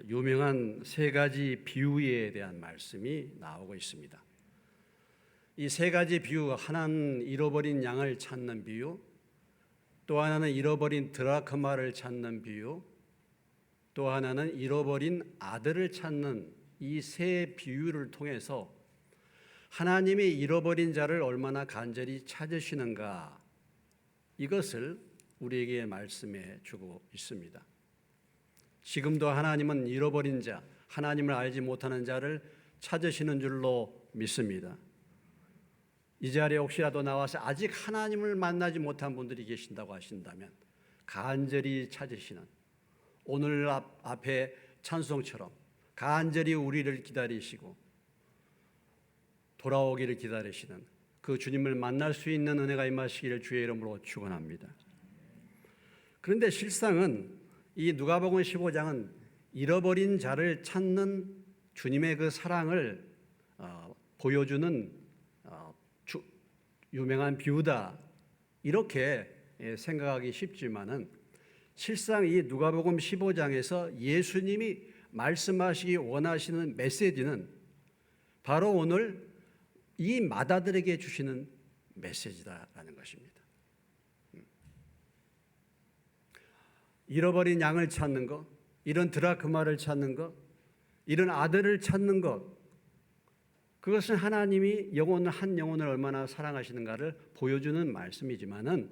유명한 세 가지 비유에 대한 말씀이 나오고 있습니다. 이 세 가지 비유, 하나는 잃어버린 양을 찾는 비유, 또 하나는 잃어버린 드라크마를 찾는 비유, 또 하나는 잃어버린 아들을 찾는 이 세 비유를 통해서 하나님이 잃어버린 자를 얼마나 간절히 찾으시는가, 이것을 우리에게 말씀해 주고 있습니다. 지금도 하나님은 잃어버린 자, 하나님을 알지 못하는 자를 찾으시는 줄로 믿습니다. 이 자리에 혹시라도 나와서 아직 하나님을 만나지 못한 분들이 계신다고 하신다면 간절히 찾으시는, 오늘 앞에 찬송처럼 간절히 우리를 기다리시고 돌아오기를 기다리시는 그 주님을 만날 수 있는 은혜가 임하시기를 주의 이름으로 축원합니다. 그런데 실상은 이 누가복음 15장은 잃어버린 자를 찾는 주님의 그 사랑을 보여주는 유명한 비유다, 이렇게 생각하기 쉽지만은 실상 이 누가복음 15장에서 예수님이 말씀하시기 원하시는 메시지는 바로 오늘 이 마다들에게 주시는 메시지다라는 것입니다. 잃어버린 양을 찾는 것, 이런 드라크마를 찾는 것, 이런 아들을 찾는 것, 그것은 하나님이 한 영혼을 얼마나 사랑하시는가를 보여주는 말씀이지만은,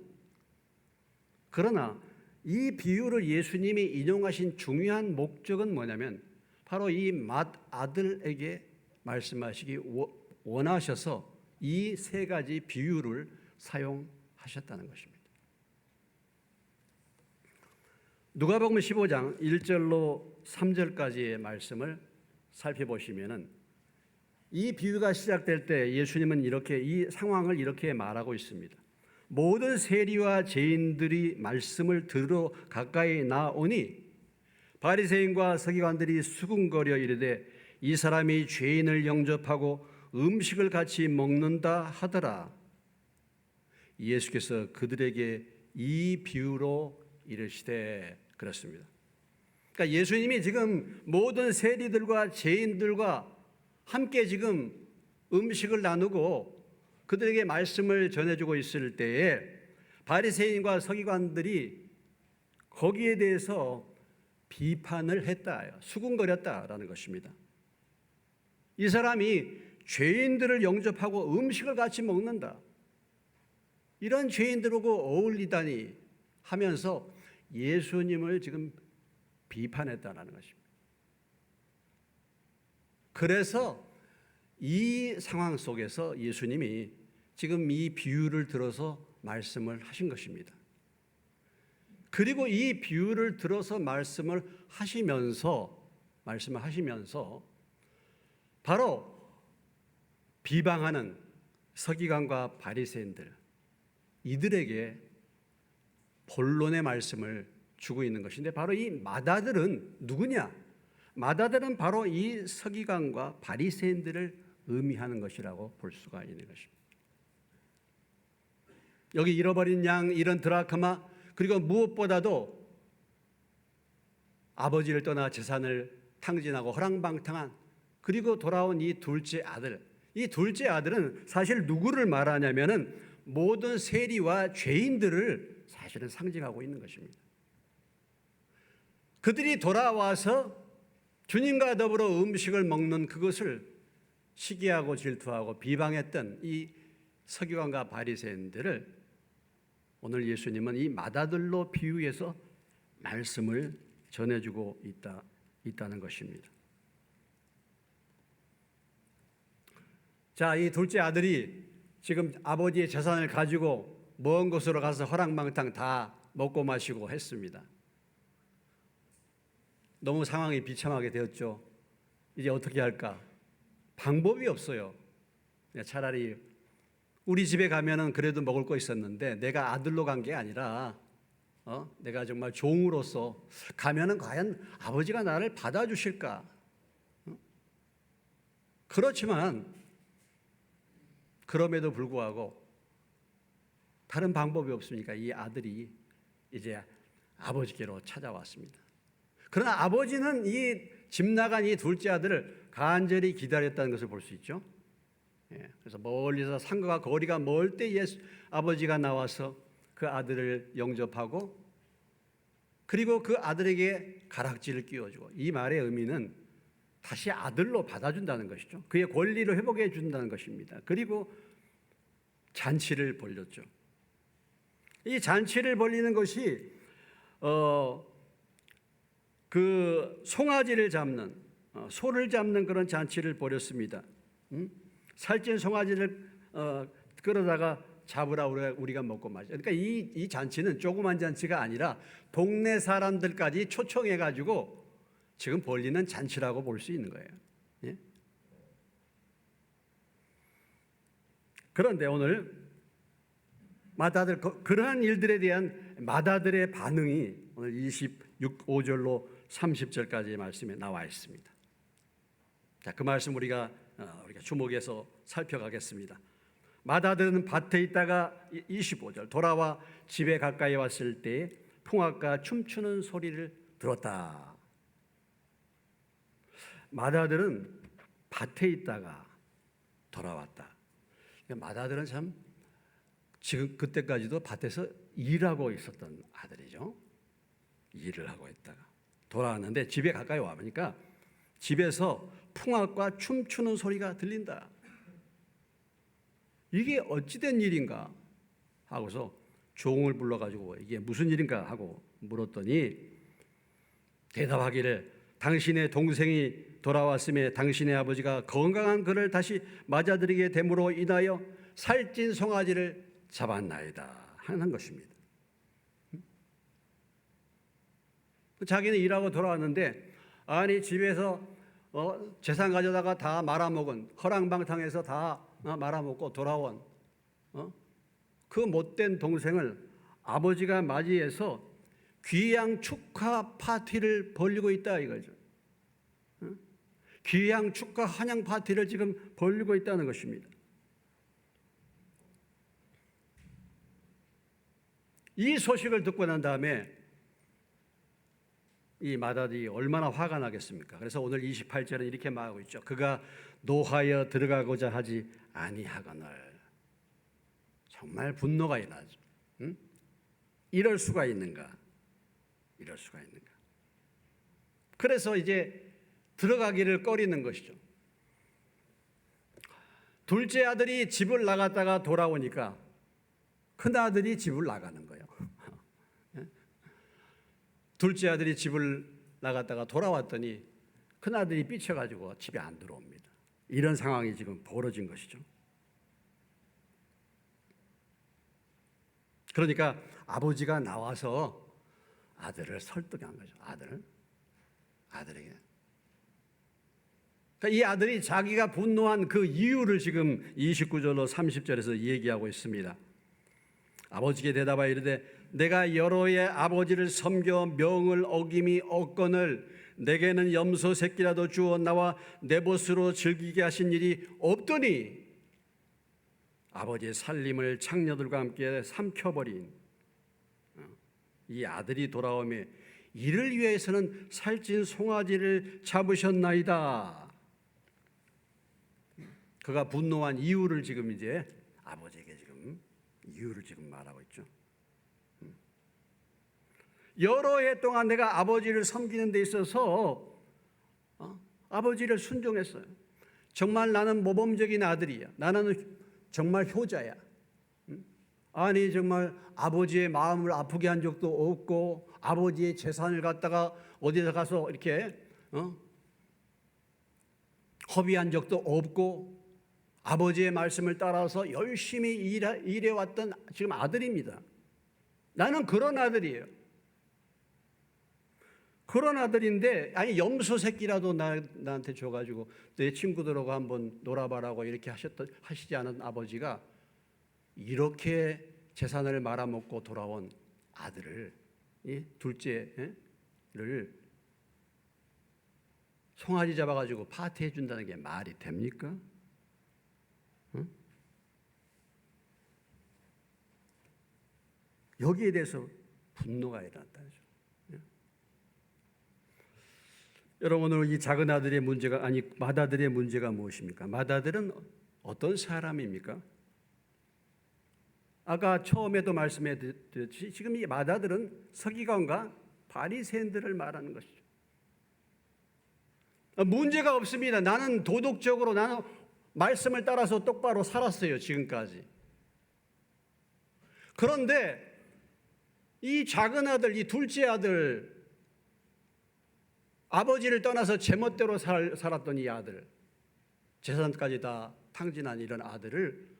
그러나 이 비유를 예수님이 인용하신 중요한 목적은 뭐냐면 바로 이 맏아들에게 말씀하시기 원하셔서 이 세 가지 비유를 사용하셨다는 것입니다. 누가복음 15장 1절로 3절까지의 말씀을 살펴보시면은 이 비유가 시작될 때 예수님은 이 상황을 이렇게 말하고 있습니다. 모든 세리와 죄인들이 말씀을 들으러 가까이 나오니 바리새인과 서기관들이 수군거려 이르되 이 사람이 죄인을 영접하고 음식을 같이 먹는다 하더라. 예수께서 그들에게 이 비유로 이르시되, 그렇습니다. 그러니까 예수님이 지금 모든 세리들과 죄인들과 함께 지금 음식을 나누고 그들에게 말씀을 전해주고 있을 때에 바리새인과 서기관들이 거기에 대해서 비판을 했다, 수군거렸다라는 것입니다. 이 사람이 죄인들을 영접하고 음식을 같이 먹는다, 이런 죄인들하고 어울리다니 하면서 예수님을 지금 비판했다는 것입니다. 그래서 이 상황 속에서 예수님이 지금 이 비유를 들어서 말씀을 하신 것입니다. 그리고 이 비유를 들어서 말씀을 하시면서 바로 비방하는 서기관과 바리새인들, 이들에게 본론의 말씀을 주고 있는 것인데, 바로 이 맏아들은 누구냐? 맏아들은 바로 이 서기관과 바리새인들을 의미하는 것이라고 볼 수가 있는 것입니다. 여기 잃어버린 양, 이런 드라크마, 그리고 무엇보다도 아버지를 떠나 재산을 탕진하고 허랑방탕한, 그리고 돌아온 이 둘째 아들, 이 둘째 아들은 사실 누구를 말하냐면은 모든 세리와 죄인들을 사실은 상징하고 있는 것입니다. 그들이 돌아와서 주님과 더불어 음식을 먹는 그것을 시기하고 질투하고 비방했던 이 서기관과 바리새인들을 오늘 예수님은 이 맏아들로 비유해서 말씀을 전해주고 있다는 것입니다. 자, 이 둘째 아들이 지금 아버지의 재산을 가지고 먼 곳으로 가서 허랑방탕 다 먹고 마시고 했습니다. 너무 상황이 비참하게 되었죠. 이제 어떻게 할까? 방법이 없어요. 차라리 우리 집에 가면은 그래도 먹을 거 있었는데 내가 아들로 간 게 아니라 내가 정말 종으로서 가면은 과연 아버지가 나를 받아주실까? 그렇지만 그럼에도 불구하고 다른 방법이 없으니까 이 아들이 이제 아버지께로 찾아왔습니다. 그러나 아버지는 이 집 나간 이 둘째 아들을 간절히 기다렸다는 것을 볼 수 있죠. 그래서 멀리서 상가가 거리가 멀 때 아버지가 나와서 그 아들을 영접하고 그리고 그 아들에게 가락지를 끼워주고, 이 말의 의미는 다시 아들로 받아준다는 것이죠. 그의 권리를 회복해 준다는 것입니다. 그리고 잔치를 벌렸죠. 이 잔치를 벌리는 것이 그 송아지를 잡는 소를 잡는 그런 잔치를 벌였습니다. 살찐 송아지를 끌어다가 잡으라 우리가 먹고 마자. 그러니까 이 잔치는 조그만 잔치가 아니라 동네 사람들까지 초청해 가지고 지금 벌리는 잔치라고 볼 수 있는 거예요. 예? 그런데 오늘 마다들 그러한 일들에 대한 마다들의 반응이 오늘 25절로 30절까지의 말씀에 나와 있습니다. 자, 그 말씀 우리가 주목해서 살펴가겠습니다. 마다들은 밭에 있다가 25절 돌아와 집에 가까이 왔을 때 풍악과 춤추는 소리를 들었다. 마다들은 밭에 있다가 돌아왔다. 마다들은 참 지금 그때까지도 밭에서 일하고 있었던 아들이죠. 일을 하고 있다가 돌아왔는데 집에 가까이 와보니까 집에서 풍악과 춤추는 소리가 들린다. 이게 어찌된 일인가 하고서 종을 불러가지고 이게 무슨 일인가 하고 물었더니 대답하기를 당신의 동생이 돌아왔음에 당신의 아버지가 건강한 그를 다시 맞아들이게 됨으로 인하여 살찐 송아지를 잡았나이다 하는 것입니다. 자기는 일하고 돌아왔는데 아니 집에서 재산 가져다가 다 말아먹은 허랑방탕해서 다 말아먹고 돌아온 그 못된 동생을 아버지가 맞이해서 귀양 축하 파티를 벌리고 있다 이거죠. 귀양 축하 환영 파티를 지금 벌리고 있다는 것입니다. 이 소식을 듣고 난 다음에 이 마다들이 얼마나 화가 나겠습니까? 그래서 오늘 28절은 이렇게 말하고 있죠. 그가 노하여 들어가고자 하지 아니하거늘. 정말 분노가 일어나죠. 응? 이럴 수가 있는가? 이럴 수가 있는가? 그래서 이제 들어가기를 꺼리는 것이죠. 둘째 아들이 집을 나갔다가 돌아오니까 큰 아들이 집을 나가는 거예요. 둘째 아들이 집을 나갔다가 돌아왔더니 큰 아들이 삐쳐가지고 집에 안 들어옵니다. 이런 상황이 지금 벌어진 것이죠. 그러니까 아버지가 나와서 아들을 설득한 거죠. 아들에게. 그러니까 이 아들이 자기가 분노한 그 이유를 지금 29절로 30절에서 얘기하고 있습니다. 아버지께 대답하여 이르되 내가 여로의 아버지를 섬겨 명을 어김이 없거늘 내게는 염소 새끼라도 주어 나와 내 벗으로 즐기게 하신 일이 없더니 아버지의 살림을 창녀들과 함께 삼켜버린 이 아들이 돌아오매 이를 위해서는 살찐 송아지를 잡으셨나이다. 그가 분노한 이유를 지금 이제 아버지에게 지금 이유를 지금 말하고 있죠. 여러 해 동안 내가 아버지를 섬기는 데 있어서 아버지를 순종했어요. 정말 나는 모범적인 아들이야. 나는 정말 효자야. 아니 정말 아버지의 마음을 아프게 한 적도 없고 아버지의 재산을 갖다가 어디서 가서 이렇게 허비한 적도 없고 아버지의 말씀을 따라서 열심히 일해왔던 지금 아들입니다. 나는 그런 아들이에요. 그런 아들인데 아니 염소 새끼라도 나한테 줘가지고 내 친구들하고 한번 놀아봐라고 이렇게 하시지 않은 아버지가 이렇게 재산을 말아먹고 돌아온 아들을 둘째를 송아지 잡아가지고 파티해 준다는 게 말이 됩니까? 응? 여기에 대해서 분노가 일어났다죠. 여러분, 오늘 이 작은 아들의 문제가 아니 맏아들의 문제가 무엇입니까? 맏아들은 어떤 사람입니까? 아까 처음에도 말씀해 드렸듯이 지금 이 맏아들은 서기관과 바리새인들을 말하는 것이죠. 문제가 없습니다. 나는 도덕적으로 나는 말씀을 따라서 똑바로 살았어요, 지금까지. 그런데 이 작은 아들, 이 둘째 아들, 아버지를 떠나서 제멋대로 살았던 이 아들, 재산까지 다 탕진한 이런 아들을,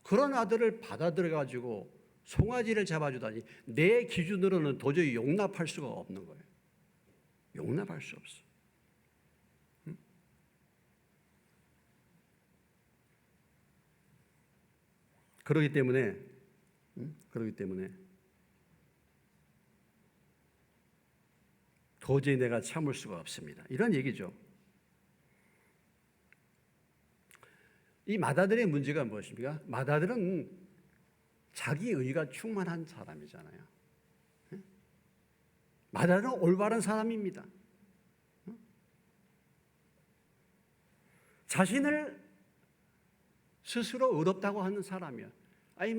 그런 아들을 받아들여 가지고 송아지를 잡아주다니 내 기준으로는 도저히 용납할 수가 없는 거예요. 용납할 수 없어. 그렇기 때문에 도저히 내가 참을 수가 없습니다. 이런 얘기죠. 이 맏아들의 문제가 무엇입니까? 맏아들은 자기 의가 충만한 사람이잖아요. 맏아들은 올바른 사람입니다. 자신을 스스로 의롭다고 하는 사람이야. 아니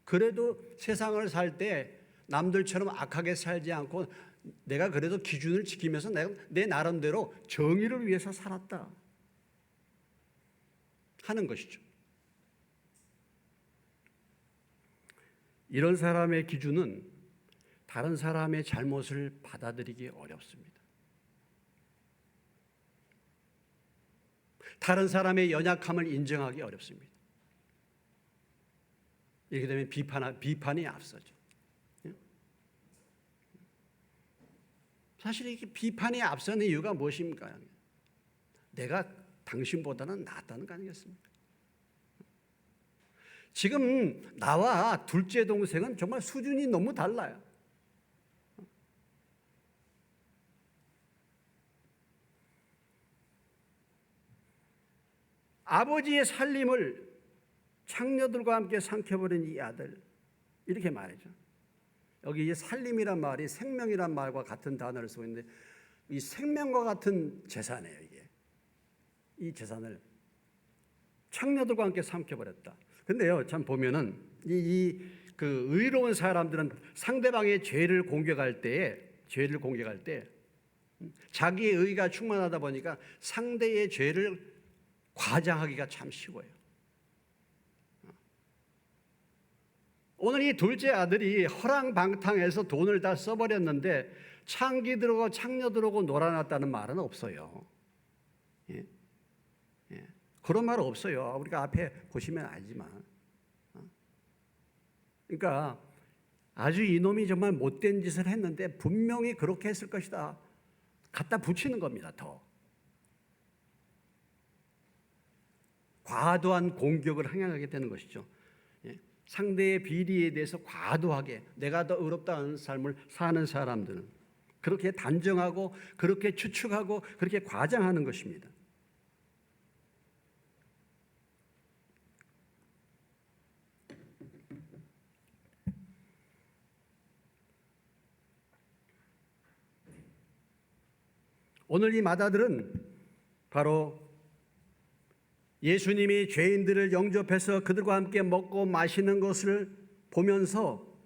그래도 세상을 살 때 남들처럼 악하게 살지 않고 내가 그래도 기준을 지키면서 내가 내 나름대로 정의를 위해서 살았다 하는 것이죠. 이런 사람의 기준은 다른 사람의 잘못을 받아들이기 어렵습니다. 다른 사람의 연약함을 인정하기 어렵습니다. 이렇게 되면 비판이 앞서죠. 사실 이게 비판이 앞서는 이유가 무엇입니까? 내가 당신보다는 낫다는 거 아니겠습니까? 지금 나와 둘째 동생은 정말 수준이 너무 달라요. 아버지의 살림을 창녀들과 함께 삼켜버린 이 아들, 이렇게 말이죠. 여기 이 살림이란 말이 생명이란 말과 같은 단어를 쓰고 있는데 이 생명과 같은 재산이에요. 이게 이 재산을 창녀들과 함께 삼켜버렸다. 근데요, 참 보면은 그 의로운 사람들은 상대방의 죄를 공격할 때 자기의 의가 충만하다 보니까 상대의 죄를 과장하기가 참 쉬워요. 오늘 이 둘째 아들이 허랑방탕해서 돈을 다 써버렸는데 창기 들어오고 창녀 들어오고 놀아놨다는 말은 없어요. 예? 그런 말 없어요. 우리가 앞에 보시면 알지만. 그러니까 아주 이놈이 정말 못된 짓을 했는데 분명히 그렇게 했을 것이다. 갖다 붙이는 겁니다. 더 과도한 공격을 행하게 되는 것이죠. 상대의 비리에 대해서 과도하게 내가 더 의롭다는 삶을 사는 사람들은 그렇게 단정하고 그렇게 추측하고 그렇게 과장하는 것입니다. 오늘 이 맏아들은 바로 예수님이 죄인들을 영접해서 그들과 함께 먹고 마시는 것을 보면서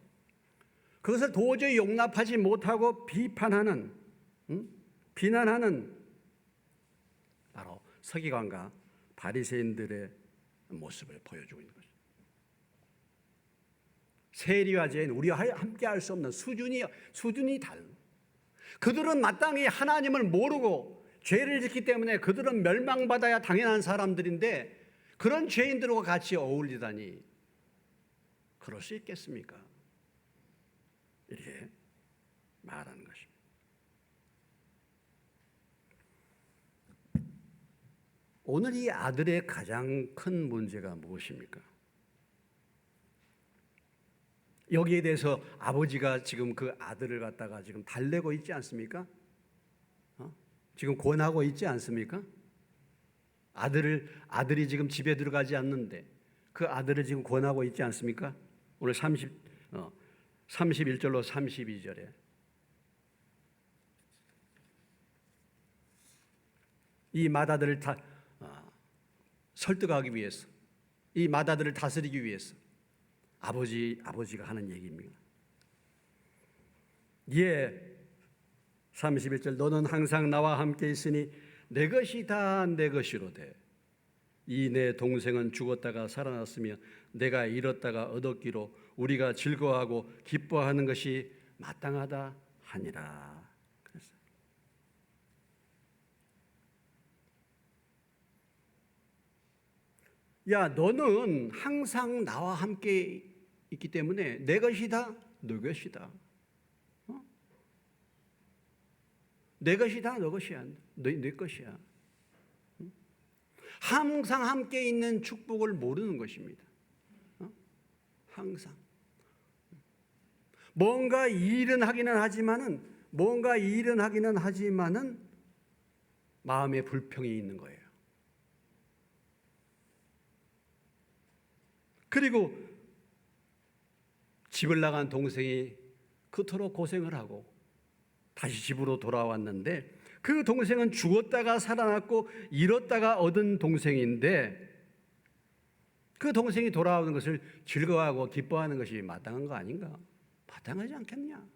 그것을 도저히 용납하지 못하고 비난하는 바로 서기관과 바리새인들의 모습을 보여주고 있는 것입니다. 세리와 죄인, 우리와 함께 할 수 없는 수준이 달라. 그들은 마땅히 하나님을 모르고 죄를 짓기 때문에 그들은 멸망받아야 당연한 사람들인데 그런 죄인들과 같이 어울리다니 그럴 수 있겠습니까? 이렇게 말하는 것입니다. 오늘 이 아들의 가장 큰 문제가 무엇입니까? 여기에 대해서 아버지가 지금 그 아들을 갖다가 지금 달래고 있지 않습니까? 지금 권하고 있지 않습니까? 아들이 지금 집에 들어가지 않는데 그 아들을 지금 권하고 있지 않습니까? 오늘 31절로 32절에 이 마다들을 설득하기 위해서, 이 마다들을 다스리기 위해서 아버지가 하는 얘기입니다. 예, 31절 너는 항상 나와 함께 있으니 내 것이 다 내 것이로되 이 내 동생은 죽었다가 살아났으며 내가 잃었다가 얻었기로 우리가 즐거워하고 기뻐하는 것이 마땅하다 하니라. 그랬어요. 야, 너는 항상 나와 함께 있기 때문에 내 것이다, 너 것이다. 내 것이다, 너 것이야. 내 것이야. 항상 함께 있는 축복을 모르는 것입니다. 항상. 뭔가 일은 하기는 하지만은 마음에 불평이 있는 거예요. 그리고 집을 나간 동생이 그토록 고생을 하고 다시 집으로 돌아왔는데 그 동생은 죽었다가 살아났고 잃었다가 얻은 동생인데 그 동생이 돌아오는 것을 즐거워하고 기뻐하는 것이 마땅한 거 아닌가? 마땅하지 않겠냐?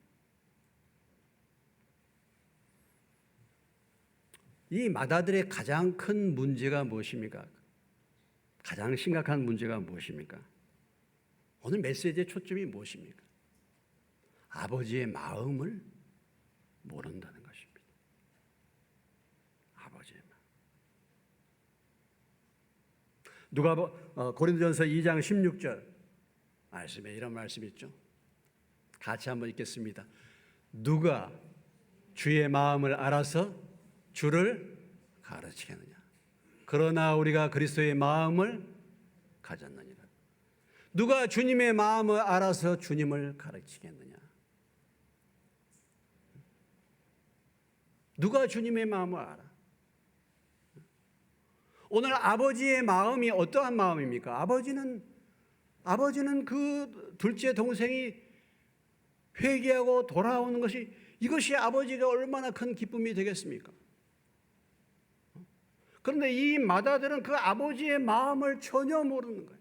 이 마다들의 가장 큰 문제가 무엇입니까? 가장 심각한 문제가 무엇입니까? 오늘 메시지의 초점이 무엇입니까? 아버지의 마음을 모른다는 것입니다. 아버지의 마음. 고린도전서 2장 16절 말씀에 이런 말씀이 있죠. 같이 한번 읽겠습니다. 누가 주의 마음을 알아서 주를 가르치겠느냐? 그러나 우리가 그리스도의 마음을 가졌느니라. 누가 주님의 마음을 알아서 주님을 가르치겠느냐? 누가 주님의 마음을 알아? 오늘 아버지의 마음이 어떠한 마음입니까? 아버지는 그 둘째 동생이 회개하고 돌아오는 것이 이것이 아버지가 얼마나 큰 기쁨이 되겠습니까? 그런데 이 마다들은 그 아버지의 마음을 전혀 모르는 거예요.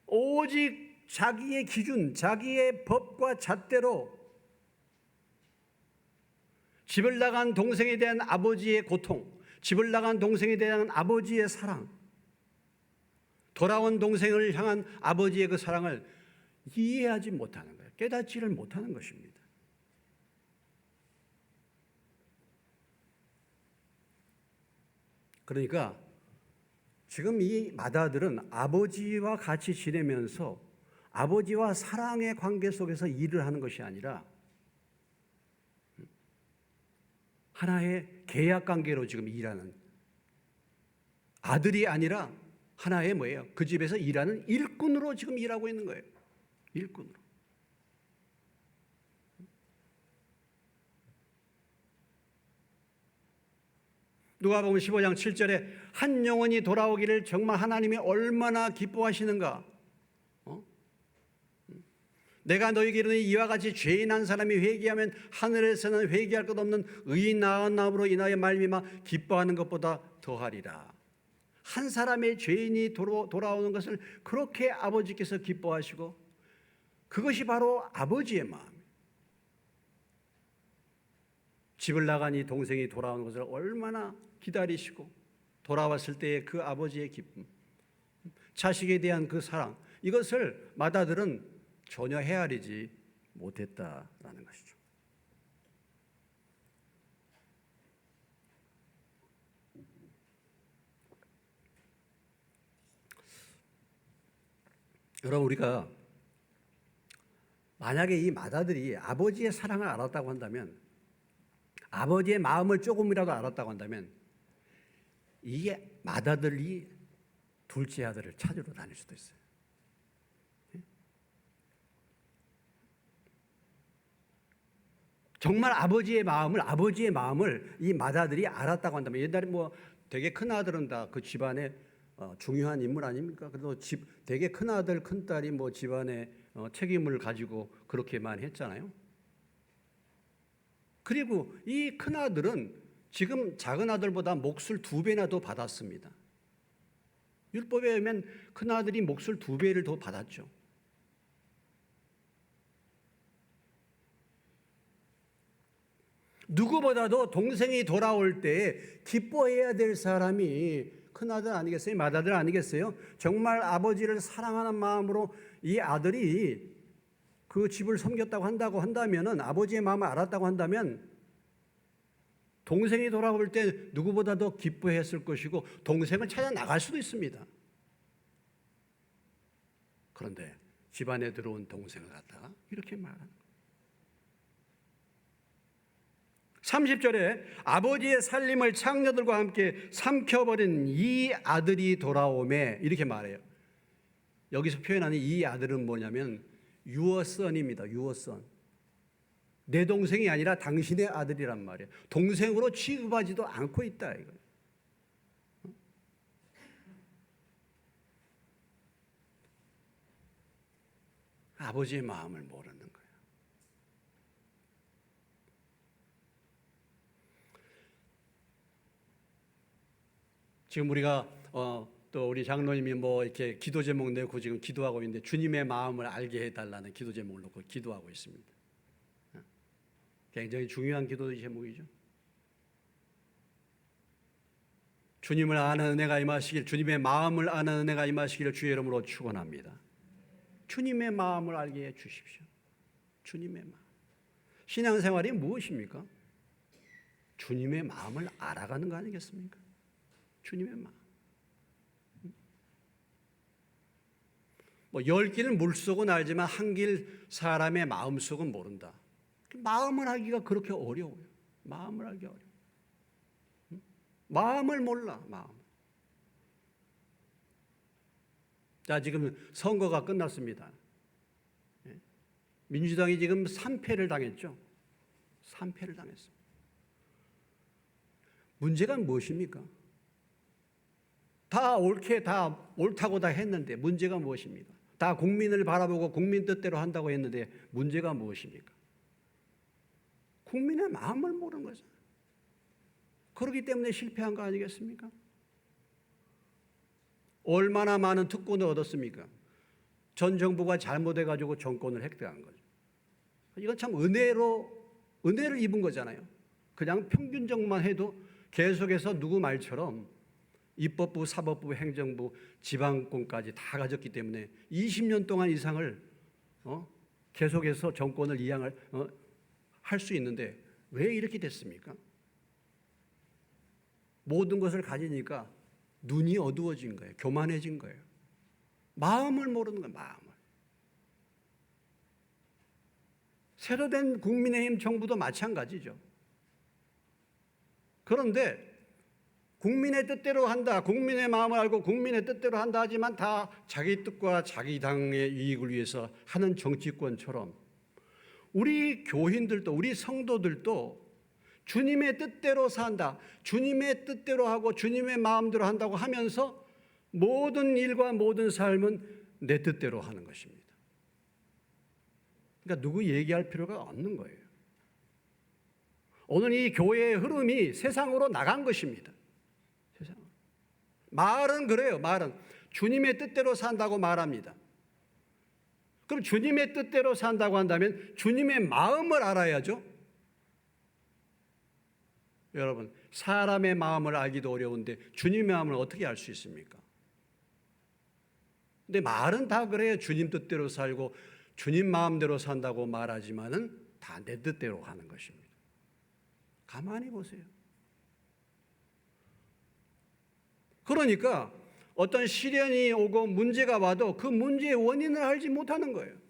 오직 자기의 기준, 자기의 법과 잣대로 집을 나간 동생에 대한 아버지의 고통, 집을 나간 동생에 대한 아버지의 사랑, 돌아온 동생을 향한 아버지의 그 사랑을 이해하지 못하는 거예요. 깨닫지를 못하는 것입니다. 그러니까 지금 이 마다들은 아버지와 같이 지내면서 아버지와 사랑의 관계 속에서 일을 하는 것이 아니라 하나의 계약 관계로 지금 일하는 아들이 아니라 하나의 뭐예요? 그 집에서 일하는 일꾼으로 지금 일하고 있는 거예요. 일꾼으로. 누가복음 15장 7절에 한 영혼이 돌아오기를 정말 하나님이 얼마나 기뻐하시는가? 내가 너희에게 이르노니 이와 같이 죄인 한 사람이 회개하면 하늘에서는 회개할 것 없는 의인 나음으로 인하여 말미암아 기뻐하는 것보다 더하리라. 한 사람의 죄인이 돌아오는 것을 그렇게 아버지께서 기뻐하시고 그것이 바로 아버지의 마음이에요. 집을 나간 이 동생이 돌아오는 것을 얼마나 기다리시고 돌아왔을 때의 그 아버지의 기쁨, 자식에 대한 그 사랑, 이것을 마다들은 전혀 헤아리지 못했다라는 것이죠. 여러분, 우리가 만약에 이 마다들이 아버지의 사랑을 알았다고 한다면, 아버지의 마음을 조금이라도 알았다고 한다면 이게 마다들이 둘째 아들을 찾으러 다닐 수도 있어요. 정말 아버지의 마음을 이 마다들이 알았다고 한다면, 옛날에 뭐 되게 큰 아들은 다 그 집안의 중요한 인물 아닙니까? 그래도 되게 큰 아들, 큰 딸이 뭐 집안의 책임을 가지고 그렇게만 했잖아요. 그리고 이 큰아들은 지금 작은 아들보다 몫을 2배나 더 받았습니다. 율법에 의하면 큰아들이 몫을 2배를 더 받았죠. 누구보다도 동생이 돌아올 때 기뻐해야 될 사람이 큰아들 아니겠어요? 맏아들 아니겠어요? 정말 아버지를 사랑하는 마음으로 이 아들이 그 집을 섬겼다고 한다면은, 아버지의 마음을 알았다고 한다면 동생이 돌아올 때 누구보다 더 기뻐했을 것이고 동생을 찾아 나갈 수도 있습니다. 그런데 집안에 들어온 동생을 갖다가 이렇게 말하는 거예요. 30절에 아버지의 살림을 창녀들과 함께 삼켜버린 이 아들이 돌아오매, 이렇게 말해요. 여기서 표현하는 이 아들은 뭐냐면 your son입니다. your son. 내 동생이 아니라 당신의 아들이란 말이에요. 동생으로 취급하지도 않고 있다 이거예요. 아버지의 마음을 모르는 거예요. 지금 우리가 또 우리 장로님이 뭐 이렇게 기도 제목 내고 지금 기도하고 있는데, 주님의 마음을 알게 해달라는 기도 제목을 놓고 기도하고 있습니다. 굉장히 중요한 기도 제목이죠. 주님을 아는 은혜가 임하시길, 주님의 마음을 아는 은혜가 임하시기를 주의 이름으로 축원합니다. 주님의 마음을 알게 해 주십시오. 주님의 마음. 신앙생활이 무엇입니까? 주님의 마음을 알아가는 거 아니겠습니까? 주님의 마음. 뭐 10길 물속은 알지만 한 길 사람의 마음속은 모른다. 마음을 알기가 그렇게 어려워요. 마음을 알기 어려워요. 마음을 몰라, 마음. 자, 지금 선거가 끝났습니다. 민주당이 지금 3패를 당했죠. 3패를 당했습니다. 문제가 무엇입니까? 다 옳다고 다 했는데 문제가 무엇입니까? 다 국민을 바라보고 국민 뜻대로 한다고 했는데 문제가 무엇입니까? 국민의 마음을 모르는 거죠. 그렇기 때문에 실패한 거 아니겠습니까? 얼마나 많은 특권을 얻었습니까? 전 정부가 잘못해가지고 정권을 획득한 거죠. 이건 참 은혜를 입은 거잖아요. 그냥 평균적만 해도 계속해서 누구 말처럼 입법부, 사법부, 행정부, 지방권까지 다 가졌기 때문에 20년 동안 이상을 계속해서 정권을 이양을 할 수 있는데 왜 이렇게 됐습니까? 모든 것을 가지니까 눈이 어두워진 거예요. 교만해진 거예요. 마음을 모르는 거예요. 마음을. 새로 된 국민의힘 정부도 마찬가지죠. 그런데 국민의 뜻대로 한다, 국민의 마음을 알고 국민의 뜻대로 한다 하지만 다 자기 뜻과 자기 당의 이익을 위해서 하는 정치권처럼 우리 교인들도, 우리 성도들도 주님의 뜻대로 산다, 주님의 뜻대로 하고 주님의 마음대로 한다고 하면서 모든 일과 모든 삶은 내 뜻대로 하는 것입니다. 그러니까 누구 얘기할 필요가 없는 거예요. 오늘 이 교회의 흐름이 세상으로 나간 것입니다. 세상으로. 말은 그래요. 말은 주님의 뜻대로 산다고 말합니다. 그럼 주님의 뜻대로 산다고 한다면 주님의 마음을 알아야죠. 여러분, 사람의 마음을 알기도 어려운데 주님의 마음을 어떻게 알 수 있습니까? 근데 말은 다 그래요. 주님 뜻대로 살고 주님 마음대로 산다고 말하지만은 다 내 뜻대로 하는 것입니다. 가만히 보세요. 그러니까 어떤 시련이 오고 문제가 와도 그 문제의 원인을 알지 못하는 거예요.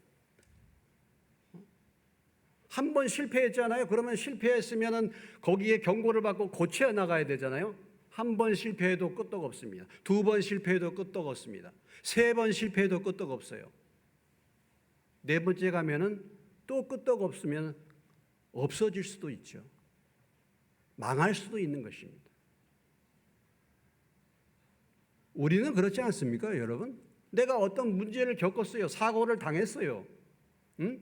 한 번 실패했잖아요. 그러면 실패했으면은 거기에 경고를 받고 고쳐 나가야 되잖아요. 한 번 실패해도 끄떡 없습니다. 2번 실패해도 끄떡 없습니다. 3번 실패해도 끄떡 없어요. 4번째 가면은 또 끄떡 없으면 없어질 수도 있죠. 망할 수도 있는 것입니다. 우리는 그렇지 않습니까, 여러분? 내가 어떤 문제를 겪었어요. 사고를 당했어요. 응?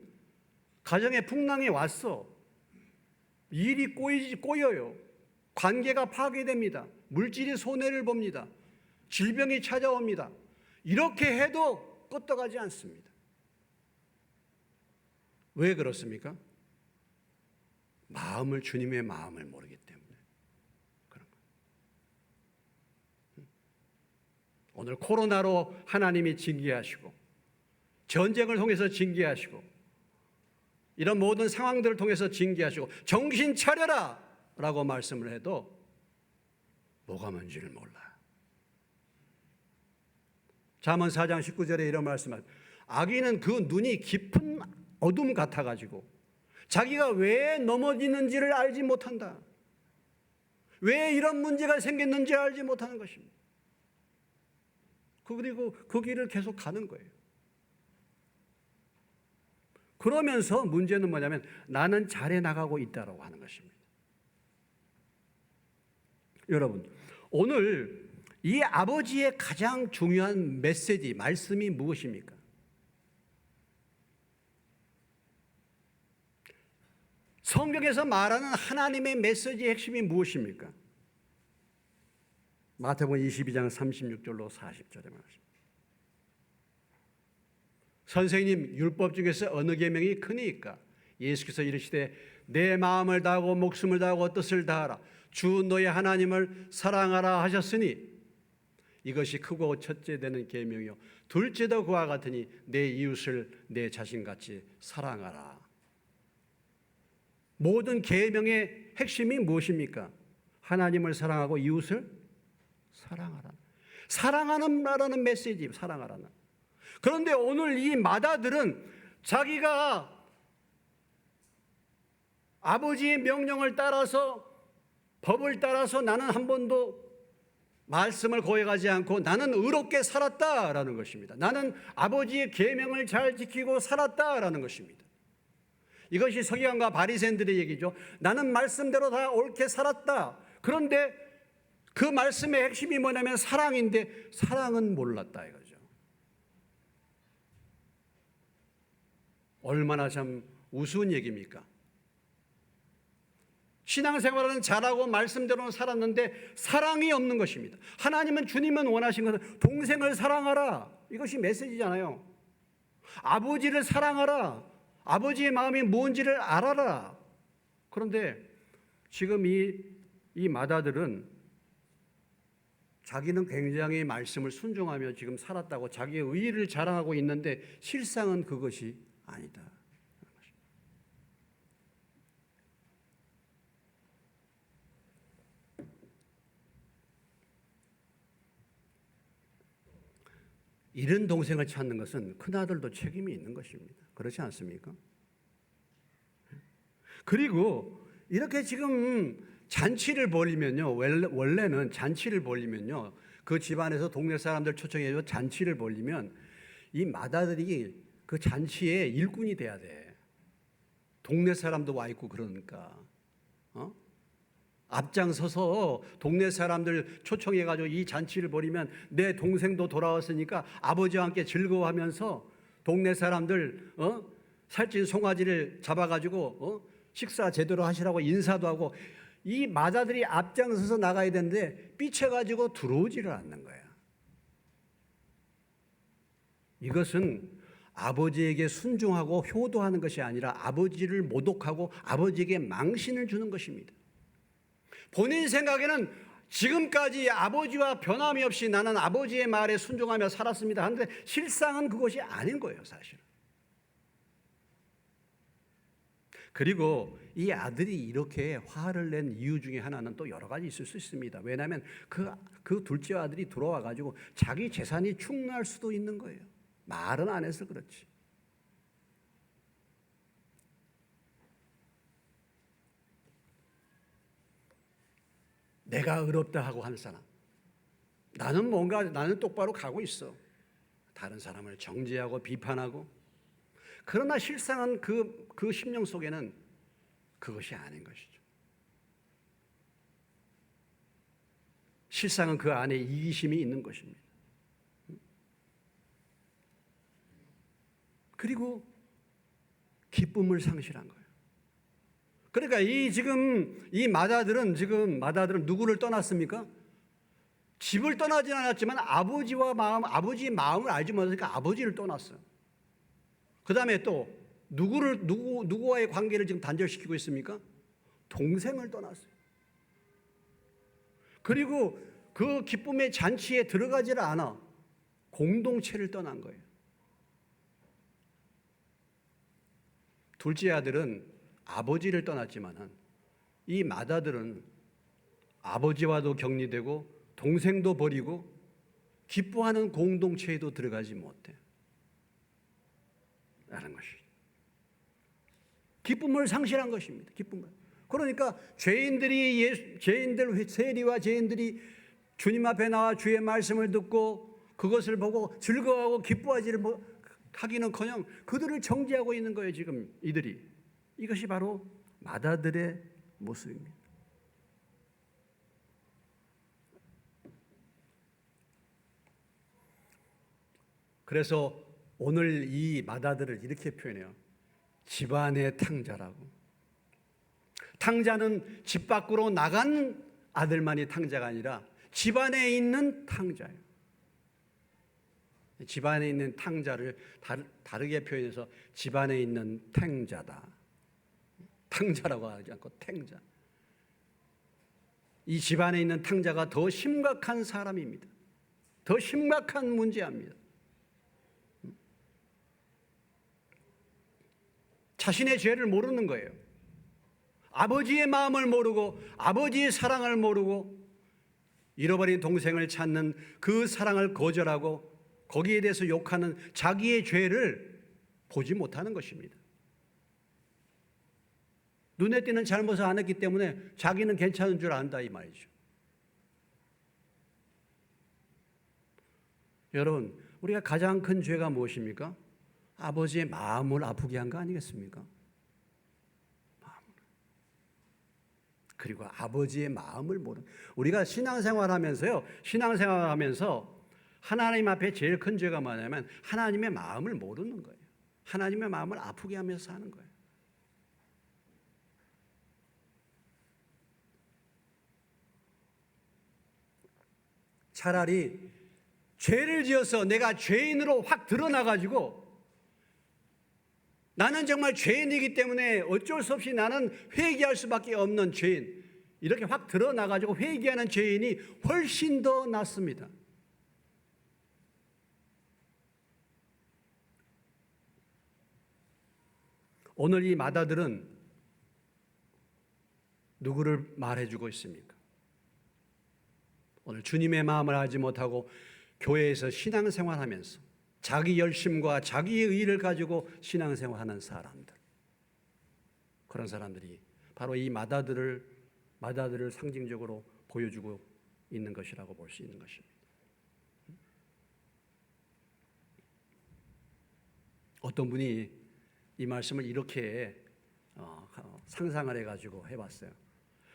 가정에 풍랑이 왔어. 꼬여요. 관계가 파괴됩니다. 물질이 손해를 봅니다. 질병이 찾아옵니다. 이렇게 해도 끄떡하지 않습니다. 왜 그렇습니까? 주님의 마음을 모르기 때문에 그런 거예요. 오늘 코로나로 하나님이 징계하시고, 전쟁을 통해서 징계하시고, 이런 모든 상황들을 통해서 징계하시고 정신 차려라 라고 말씀을 해도 뭐가 뭔지를 몰라. 잠언 4장 19절에 이런 말씀을, 악인은 그 눈이 깊은 어둠 같아가지고 자기가 왜 넘어지는지를 알지 못한다. 왜 이런 문제가 생겼는지 알지 못하는 것입니다. 그리고 그 길을 계속 가는 거예요. 그러면서 문제는 뭐냐면 나는 잘해 나가고 있다라고 하는 것입니다. 여러분, 오늘 이 아버지의 가장 중요한 메시지, 말씀이 무엇입니까? 성경에서 말하는 하나님의 메시지의 핵심이 무엇입니까? 마태복음 22장 36절로 40절에 말합니다. 선생님, 율법 중에서 어느 계명이 크니까? 예수께서 이르시되 내 마음을 다하고 목숨을 다하고 뜻을 다하라. 주 너의 하나님을 사랑하라 하셨으니 이것이 크고 첫째 되는 계명이요 둘째도 그와 같으니 내 이웃을 내 자신같이 사랑하라. 모든 계명의 핵심이 무엇입니까? 하나님을 사랑하고 이웃을 사랑하라. 사랑하는 메시지, 사랑하라는. 그런데 오늘 이 마다들은 자기가 아버지의 명령을 따라서, 법을 따라서 나는 한 번도 말씀을 고해가지 않고 나는 의롭게 살았다라는 것입니다. 나는 아버지의 계명을 잘 지키고 살았다라는 것입니다. 이것이 서기관과 바리새인들의 얘기죠. 나는 말씀대로 다 옳게 살았다. 그런데 그 말씀의 핵심이 뭐냐면 사랑인데 사랑은 몰랐다 이거죠. 얼마나 참 우스운 얘기입니까? 신앙생활은 잘하고 말씀대로 살았는데 사랑이 없는 것입니다. 하나님은, 주님은 원하신 것은 동생을 사랑하라. 이것이 메시지잖아요. 아버지를 사랑하라. 아버지의 마음이 뭔지를 알아라. 그런데 지금 이 마다들은 자기는 굉장히 말씀을 순종하며 지금 살았다고 자기의 의의를 자랑하고 있는데 실상은 그것이 아니다. 이런 동생을 찾는 것은 큰아들도 책임이 있는 것입니다. 그렇지 않습니까? 그리고 이렇게 지금 잔치를 벌이면요, 원래는 잔치를 벌이면요, 그 집안에서 동네 사람들 초청해서 잔치를 벌이면 이 마다들이 그 잔치에 일꾼이 돼야 돼. 동네 사람도 와 있고 그러니까. 앞장서서 동네 사람들 초청해가지고 이 잔치를 벌이면 내 동생도 돌아왔으니까 아버지와 함께 즐거워하면서 동네 사람들 살찐 송아지를 잡아가지고 식사 제대로 하시라고 인사도 하고, 이 마다들이 앞장서서 나가야 되는데 삐쳐가지고 들어오지를 않는 거야. 이것은 아버지에게 순종하고 효도하는 것이 아니라 아버지를 모독하고 아버지에게 망신을 주는 것입니다. 본인 생각에는 지금까지 아버지와 변함이 없이 나는 아버지의 말에 순종하며 살았습니다 하는데 실상은 그것이 아닌 거예요, 사실은. 그리고 이 아들이 이렇게 화를 낸 이유 중에 하나는 또 여러 가지 있을 수 있습니다. 왜냐하면 그 둘째 아들이 들어와가지고 자기 재산이 축날 수도 있는 거예요. 말은 안 해서 그렇지. 내가 의롭다 하고 하는 사람, 나는 똑바로 가고 있어. 다른 사람을 정죄하고 비판하고, 그러나 실상은 그 심령 속에는 그것이 아닌 것이죠. 실상은 그 안에 이기심이 있는 것입니다. 그리고 기쁨을 상실한 거예요. 그러니까 이 마다들은 누구를 떠났습니까? 집을 떠나진 않았지만 아버지의 마음을 알지 못하니까 아버지를 떠났어요. 그 다음에 또 누구와의 관계를 지금 단절시키고 있습니까? 동생을 떠났어요. 그리고 그 기쁨의 잔치에 들어가지를 않아 공동체를 떠난 거예요. 둘째 아들은 아버지를 떠났지만은 이 맏아들은 아버지와도 격리되고 동생도 버리고 기뻐하는 공동체에도 들어가지 못해. 라는 것이 기쁨을 상실한 것입니다. 기쁨을. 그러니까 죄인들 세리와 죄인들이 주님 앞에 나와 주의 말씀을 듣고 그것을 보고 즐거워하고 기뻐하지를 하기는커녕 그들을 정죄하고 있는 거예요. 지금 이들이. 이것이 바로 맏아들의 모습입니다. 그래서 오늘 이 맏아들을 이렇게 표현해요. 집안의 탕자라고. 탕자는 집 밖으로 나간 아들만이 탕자가 아니라 집안에 있는 탕자예요. 집안에 있는 탕자를 다르게 표현해서 집안에 있는 탱자다. 탕자라고 하지 않고 탱자. 이 집안에 있는 탕자가 더 심각한 사람입니다. 더 심각한 문제입니다. 자신의 죄를 모르는 거예요. 아버지의 마음을 모르고 아버지의 사랑을 모르고 잃어버린 동생을 찾는 그 사랑을 거절하고 거기에 대해서 욕하는 자기의 죄를 보지 못하는 것입니다. 눈에 띄는 잘못을 안 했기 때문에 자기는 괜찮은 줄 안다 이 말이죠. 여러분, 우리가 가장 큰 죄가 무엇입니까? 아버지의 마음을 아프게 한 거 아니겠습니까? 그리고 아버지의 마음을 모르는. 우리가 신앙생활하면서 하나님 앞에 제일 큰 죄가 뭐냐면 하나님의 마음을 모르는 거예요. 하나님의 마음을 아프게 하면서 사는 거예요. 차라리 죄를 지어서 내가 죄인으로 확 드러나가지고 나는 정말 죄인이기 때문에 어쩔 수 없이 나는 회개할 수밖에 없는 죄인, 이렇게 확 드러나가지고 회개하는 죄인이 훨씬 더 낫습니다. 오늘 이 맏아들은 누구를 말해주고 있습니까? 오늘 주님의 마음을 알지 못하고 교회에서 신앙생활하면서 자기 열심과 자기의 의의를 가지고 신앙생활하는 사람들, 그런 사람들이 바로 이 맏아들을 상징적으로 보여주고 있는 것이라고 볼 수 있는 것입니다. 어떤 분이 이 말씀을 이렇게 상상을 해가지고 해봤어요.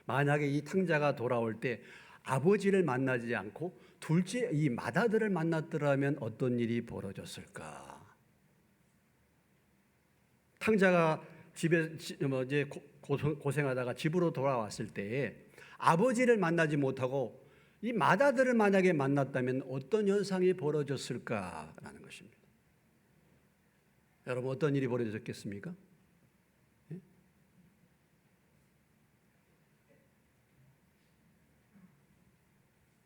만약에 이 탕자가 돌아올 때 아버지를 만나지 않고 둘째 이 맏아들을 만났더라면 어떤 일이 벌어졌을까? 탕자가 집에 이제 고생하다가 집으로 돌아왔을 때에 아버지를 만나지 못하고 이 맏아들을 만약에 만났다면 어떤 현상이 벌어졌을까라는 것입니다. 여러분, 어떤 일이 벌어졌겠습니까?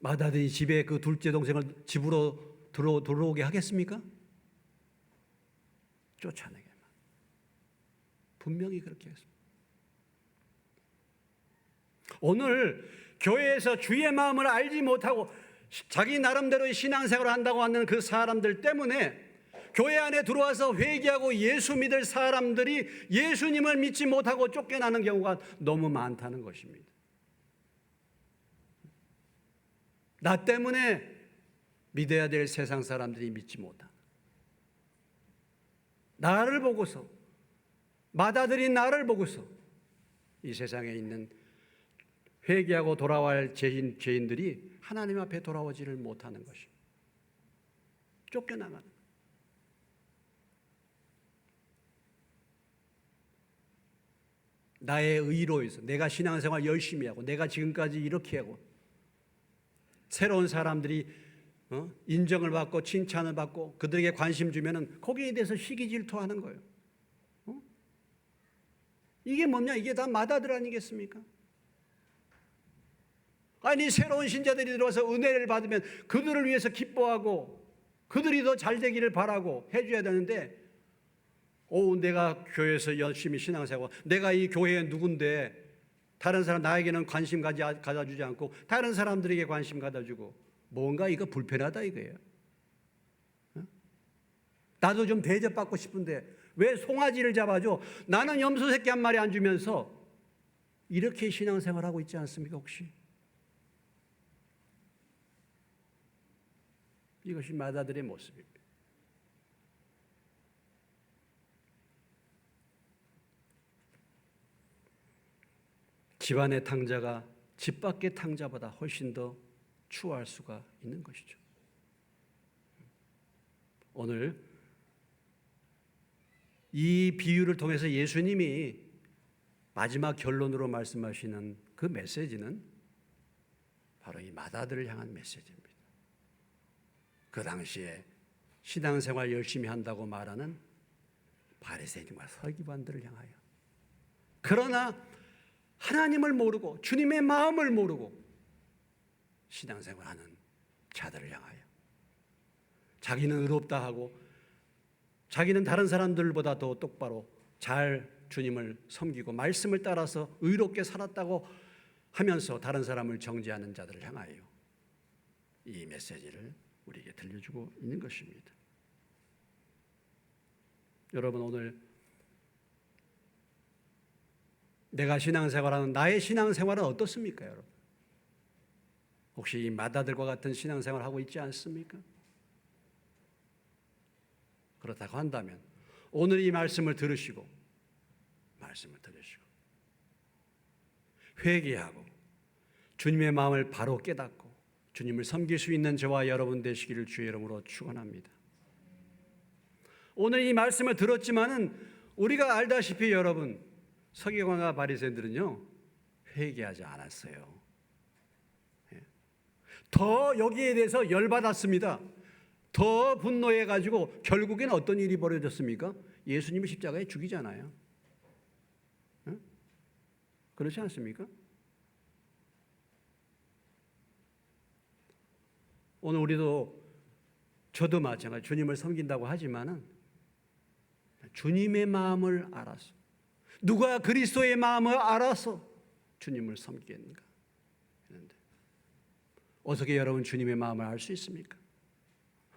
맏아들이 집에 그 둘째 동생을 집으로 들어오게 하겠습니까? 쫓아내게. 분명히 그렇게 했습니다. 오늘 교회에서 주의 마음을 알지 못하고 자기 나름대로의 신앙생활을 한다고 하는 그 사람들 때문에 교회 안에 들어와서 회개하고 예수 믿을 사람들이 예수님을 믿지 못하고 쫓겨나는 경우가 너무 많다는 것입니다. 나 때문에 믿어야 될 세상 사람들이 믿지 못하는, 나를 보고서, 맏아들인 나를 보고서 이 세상에 있는 회개하고 돌아갈 죄인들이 하나님 앞에 돌아오지를 못하는 것입니다. 쫓겨나가는. 나의 의로 해서 내가 신앙생활 열심히 하고 내가 지금까지 이렇게 하고 새로운 사람들이 인정을 받고 칭찬을 받고 그들에게 관심 주면은 거기에 대해서 시기 질투하는 거예요. 이게 뭐냐? 이게 다 맏아들 아니겠습니까? 아니 새로운 신자들이 들어와서 은혜를 받으면 그들을 위해서 기뻐하고 그들이 더 잘 되기를 바라고 해줘야 되는데 내가 교회에서 열심히 신앙생활 내가 이 교회의 누군데 다른 사람 나에게는 관심 가져주지 않고 다른 사람들에게 관심 가져주고 뭔가 이거 불편하다 이거예요. 나도 좀 대접받고 싶은데 왜 송아지를 잡아줘? 나는 염소 새끼 한 마리 안 주면서 이렇게 신앙생활하고 있지 않습니까 혹시? 이것이 맏아들의 모습입니다. 집안의 탕자가 집 밖의 탕자보다 훨씬 더 추워할 수가 있는 것이죠. 오늘 이 비유를 통해서 예수님이 마지막 결론으로 말씀하시는 그 메시지는 바로 이 맏아들을 향한 메시지입니다. 그 당시에 신앙생활 열심히 한다고 말하는 바리새인과 서기관들을 향하여, 그러나 하나님을 모르고 주님의 마음을 모르고 신앙생활하는 자들을 향하여 자기는 의롭다 하고 자기는 다른 사람들보다 더 똑바로 잘 주님을 섬기고 말씀을 따라서 의롭게 살았다고 하면서 다른 사람을 정죄하는 자들을 향하여 이 메시지를 우리에게 들려주고 있는 것입니다. 여러분, 오늘 내가 신앙생활하는 나의 신앙생활은 어떻습니까, 여러분? 혹시 이 맏아들과 같은 신앙생활을 하고 있지 않습니까? 그렇다고 한다면 오늘 이 말씀을 들으시고 회개하고 주님의 마음을 바로 깨닫고 주님을 섬길 수 있는 저와 여러분 되시기를 주의 이름으로 축원합니다. 오늘 이 말씀을 들었지만은 우리가 알다시피 여러분, 서기관과 바리새인들은요 회개하지 않았어요. 더 여기에 대해서 열받았습니다. 더 분노해가지고 결국엔 어떤 일이 벌어졌습니까? 예수님을 십자가에 죽이잖아요. 그렇지 않습니까? 오늘 우리도 저도 마찬가지 주님을 섬긴다고 하지만은 주님의 마음을 알아서, 누가 그리스도의 마음을 알아서 주님을 섬기겠는가? 그런데 어떻게 여러분 주님의 마음을 알 수 있습니까?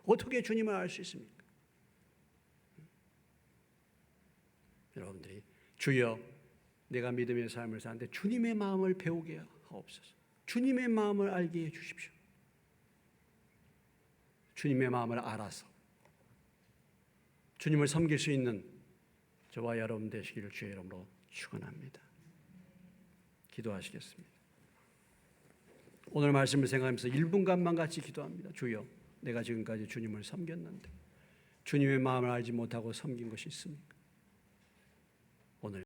어떻게 주님을 알 수 있습니까? 여러분들이 주여 내가 믿음의 삶을 사는데 주님의 마음을 배우게 하옵소서. 주님의 마음을 알게 해 주십시오. 주님의 마음을 알아서 주님을 섬길 수 있는 저와 여러분 되시기를 주의 이름으로 축원합니다. 기도하시겠습니다. 오늘 말씀을 생각하면서 1분간만 같이 기도합니다. 주여, 내가 지금까지 주님을 섬겼는데 주님의 마음을 알지 못하고 섬긴 것이 있습니까? 오늘